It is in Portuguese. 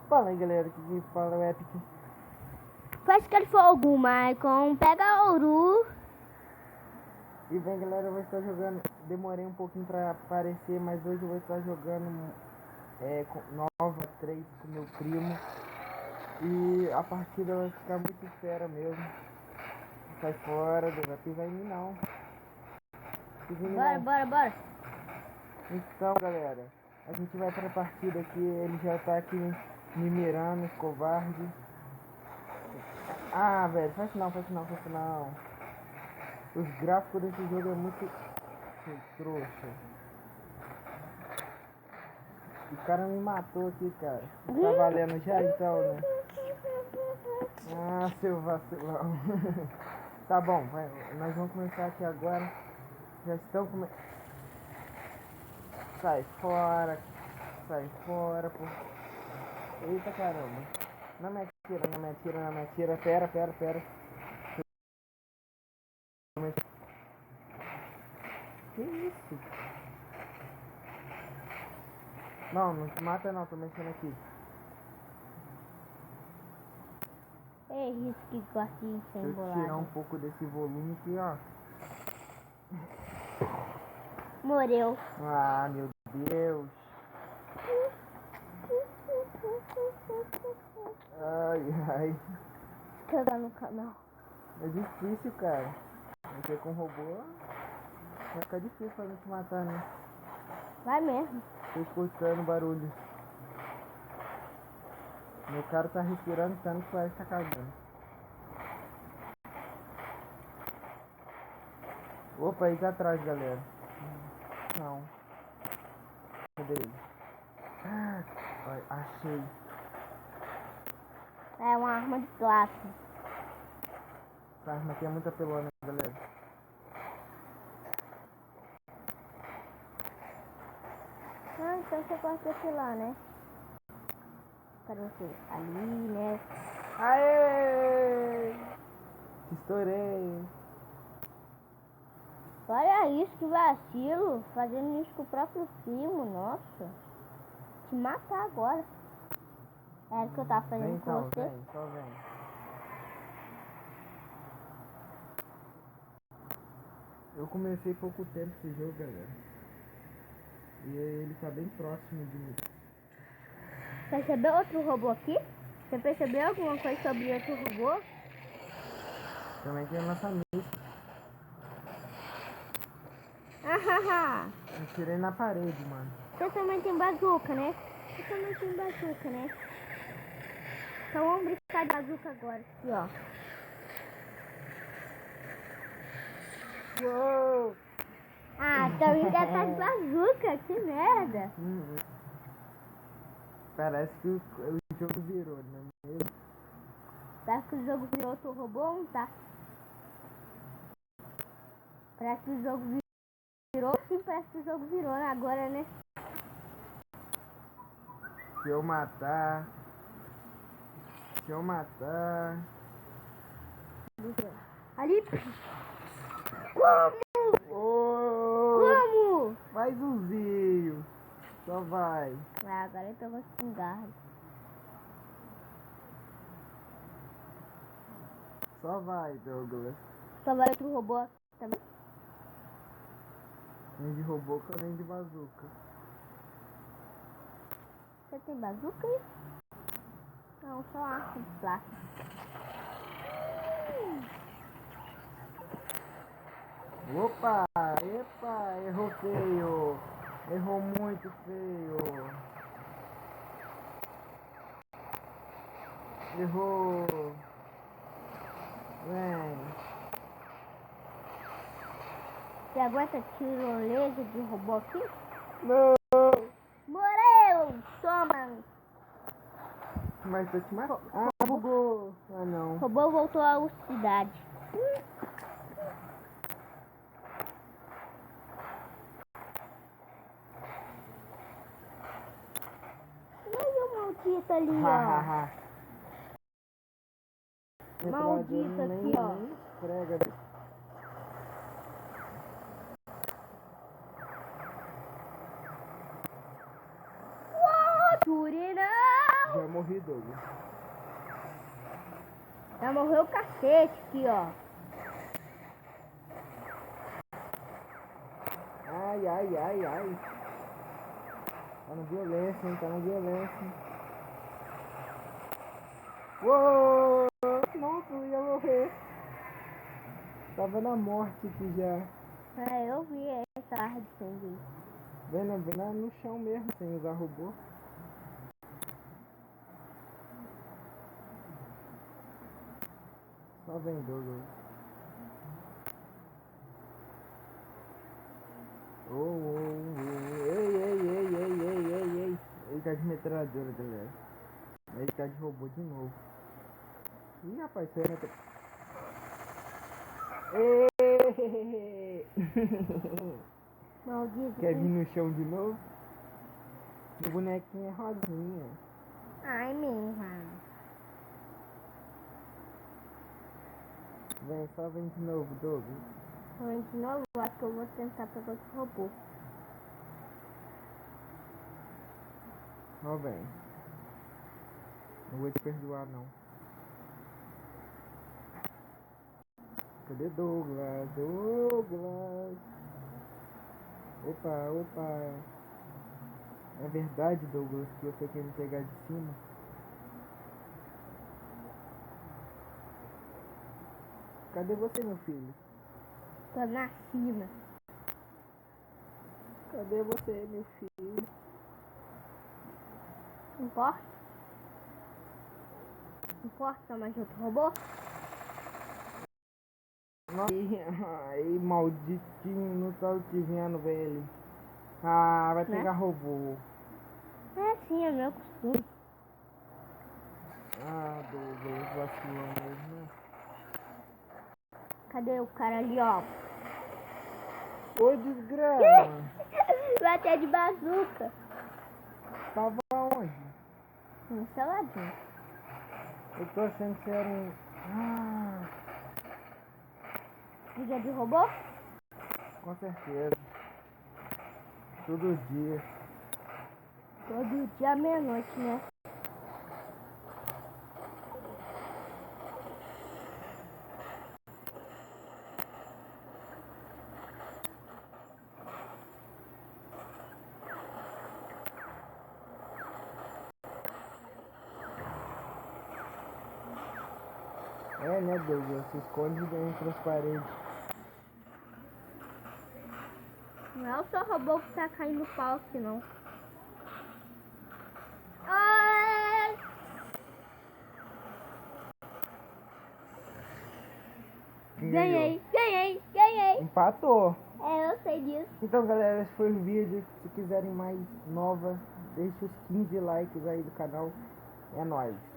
Fala aí, galera, que fala o Epic. Faz aquele fogo, Maicon. Pega ouro. E bem, galera, eu vou estar jogando. Demorei um pouquinho pra aparecer, mas hoje eu vou estar jogando com Nova 3 com meu primo. E a partida vai ficar muito fera mesmo. Sai fora, não vai pisar em mim não. Bora. Então, galera, a gente vai pra partida aqui. Ele já tá aqui me mirando, esse covarde. Ah, velho, faz não. Os gráficos desse jogo é muito trouxa. O cara me matou aqui, cara. Tá valendo já então, né? Ah, seu vacilão. Tá bom, nós vamos começar aqui agora. Já estão começando. Sai fora, pô. Eita caramba. Não me atira. Pera. Que isso? Não te mata não, tô mexendo aqui. É isso que gosta de ser Deixa eu embolado. tirar um pouco desse volume aqui, ó. Morreu. Ah, meu Deus. Ai. Tá no canal. É difícil, cara. Mexer com robô vai ficar difícil pra gente matar, né? Vai mesmo. Tô escutando barulho. Meu cara tá respirando tanto que parece que tá cagando. Opa, aí tá atrás, galera. Não. Cadê ele? Achei. É uma arma de plástico. Essa arma aqui é muito apelona, galera. Ah, então você gosta desse lá, né? Cadê você? Ali, né? Aê! Estourei. Olha isso, que vacilo. Fazendo isso com o próprio filho, nossa. Te matar agora. Era o que eu tava fazendo Vem com então, você. só vem. Eu comecei pouco tempo esse jogo, galera. E ele tá bem próximo de mim. Percebeu outro robô aqui? Você percebeu alguma coisa sobre outro robô? Também tem a nossa missa. Ahaha! Eu tirei na parede, mano. Você também tem bazuca, né? Então vamos brincar de bazuca agora. Aqui, ó. Uou! Ah, então já tá de bazuca. Que merda. Parece que o jogo virou, né? Parece que o jogo virou outro robô, não tá? Parece que o jogo virou. Sim, parece que o jogo virou agora, né? Se eu matar. Ali. Como? Oh! Como? Mais umzinho. Só vai. Ah, agora eu tô com espingarda. Só vai, Douglas. Só vai outro robô também. Nem de robô, nem de bazuca. Você tem bazuca aí? Não, só arco de plástico. Opa! Epa! Errou feio! Errou muito feio! Errou! Vem! Você aguenta tirolesa de robô aqui? Não! Morreu! Toma! Mas tô te matando. Ah, bugou! Ah, não. O robô voltou à cidade. E aí o maldito ali, ó. Maldito aqui, ó. Prega. Turina! Já morri, Douglas. Já morreu o cacete aqui, ó. Ai, ai, ai, ai. Tá na violência, hein? Tá na violência. Uou! Nossa, eu ia morrer. Tava na morte aqui já. É, eu vi essa árvore sem ver. Vendo no chão mesmo, sem usar robô. Só vem, Douglas. Oh, oh, oh. Ei, ei, ei, ei, ei, ei, ei. Ele tá de metralhadora, galera. Ele tá de robô de novo. Ih, rapaz, você vai meter... Maldito. Quer vir no chão de novo? O bonequinho é rosinha. Ai, minha. Vem, só vem de novo, Douglas. Vem de novo, eu acho que eu vou tentar pegar outro robô. Ó, vem. Não vou te perdoar, não. Cadê Douglas? Douglas! Opa, opa! É verdade, Douglas, que você quer me pegar de cima? Cadê você, meu filho? Tô na cima. Cadê você, meu filho? Não importa? Não importa mais outro robô? Ai, malditinho, não tá te vendo, velho. Ah, vai Né? pegar robô. É sim, é meu costume. Ah, Douglas, vacilão mesmo, né? Cadê o cara ali, ó? Ô, desgrama! Vai até de bazuca. Tava onde? No seu ladinho. Eu tô achando que era um... Ah, Liga de robô? com certeza. Todo dia. Todo dia à meia-noite, né? É, né, Douglas? Se esconde entre as paredes. Não é o seu robô que tá caindo pau aqui, não. Ai! Quem Ganhei, ganhou? ganhei, ganhei. Empatou. É, eu sei disso. Então, galera, esse foi o vídeo. Se quiserem mais nova, deixa os 15 likes aí do canal. É nóis.